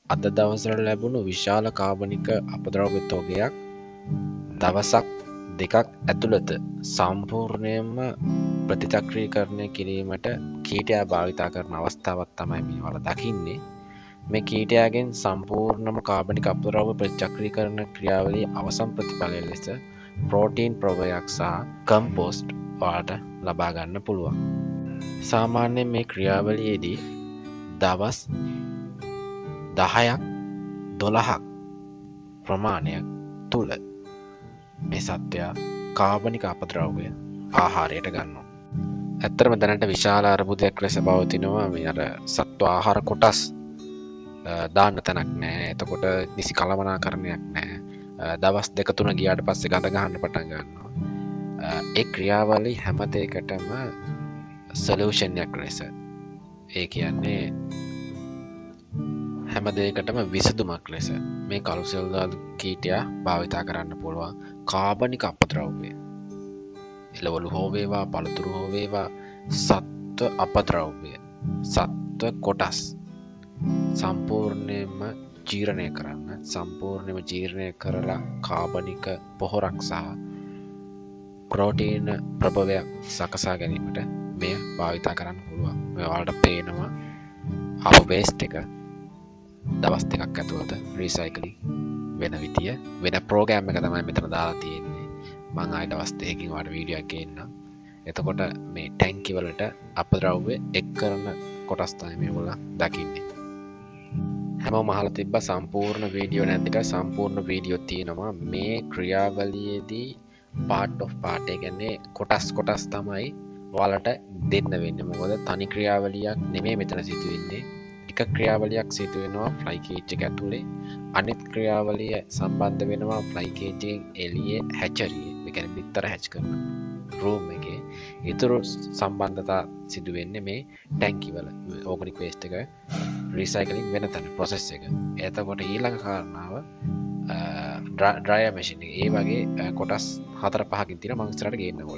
අද දවසට ලැබුණු විශාල කාබනික අපද්‍රව්‍ය තොගයක් දවසක් දෙකක් ඇතුළත සම්පූර්ණයෙන්ම ප්‍රතිචක්‍රීකරණය කිරීමට කීටයා භාවිතා කරන අවස්ථාවක් තමයි මේ වල දකින්නේ. මේ කීටයාගෙන් සම්පූර්ණම කාබනික අපද්‍රව්‍ය ප්‍රතිචක්‍රීකරණ ක්‍රියාවලියේ අවසන් ප්‍රතිඵලය ලෙස ප්‍රෝටීන් ප්‍රභයක් සහ කම්පෝස්ට් වාට ලබා ගන්න පුළුවන්. සාමාන්‍යයෙන් මේ ක්‍රියාවලියේදී දවස් 10ක් 12ක් ප්‍රමාණයක් තුල මේ සත්වයා කාබනික අපද්‍රව්‍ය ආහාරයට ගන්නවා. ඇත්තටම දැනට විශාල අර්බුදයක් ලෙස පවතිනවා මේ අර සත්ව ආහාර කොටස් දාන්න තැනක් නැහැ. එතකොට නිසි කළමනාකරණයක් නැහැ. දවස් 2-3 ගියාට පස්සේ ගඳ ගන්න පටන් ගන්නවා. ඒ ක්‍රියාවලිය හැම දෙයකටම සොලියුෂන් එකක් ලෙස ඒ කියන්නේ හැම දෙයකටම විසඳුමක් ලෙස මේ කළු සෙල් දාළු කීටයා භාවිතා කරන්න පුළුවන් කාබනික අපද්‍රව්‍ය. එළවලු හෝ වේවා පළතුරු හෝ වේවා සත්ව අපද්‍රව්‍ය සත්ව කොටස් සම්පූර්ණයෙන්ම ජීර්ණය කරන්න සම්පූර්ණයෙන්ම ජීර්ණය කරලා කාබනික පොහොරක් සහ ප්‍රෝටීන ප්‍රභවයක් සකසා ගැනීමට මෙය භාවිතා කරන්න පුළුවන්. මේ වලට පේනවා ආපු වේස්ට් එක දවස් දෙකක් ඇතුළත රීසයිකලින් වෙන විදිය වෙන ප්‍රෝග්‍රෑම් එක තමයි මෙතන දාලා තියෙන්නේ. මම ආයෙ දවස් දෙකකින් වාට වීඩියෝ එකක් ගේන්නම්. එතකොට මේ ටැංකි වලට අපද්‍රව්‍ය එක් කරන කොටස් තමයි මේගොල්ලෝ දකින්නේ. හැමෝම අහලා තිබ්බා සම්පූර්ණ වීඩියෝ නැති එක සම්පූර්ණ වීඩියෝ තියෙනවා මේ ක්‍රියාවලියේදී part of part එක කියන්නේ කොටස් තමයි ඔයාලට දෙන්න වෙන්නේ. මොකද තනි ක්‍රියාවලියක් නෙමෙයි මෙතන සිදු වෙන්නේ. එක ක්‍රියාවලියක් සිදු වෙනවා ෆ්ලයි කේජ් එක ඇතුලේ. අනිත් ක්‍රියාවලිය සම්බන්ධ වෙනවා ෆ්ලයි කේජ් එකෙන් එළියේ හැචරියේ. ඒ කියන්නේ බිත්තර හැච් කරන රූම් එකේ. ඊටු සම්බන්ධතා සිදු වෙන්නේ මේ ටැංකි වල. ඕගනික් වේස්ට් එක රීසයිකලින් වෙන තැන ප්‍රොසෙස් එක. එතකොට ඊළඟ කාරණාව ඩ්‍රයර් මැෂින් එක. ඒ වගේ කොටස් 4-5කින් තියෙනවා මම ඉස්සරහට ගේන්න ඕනේ.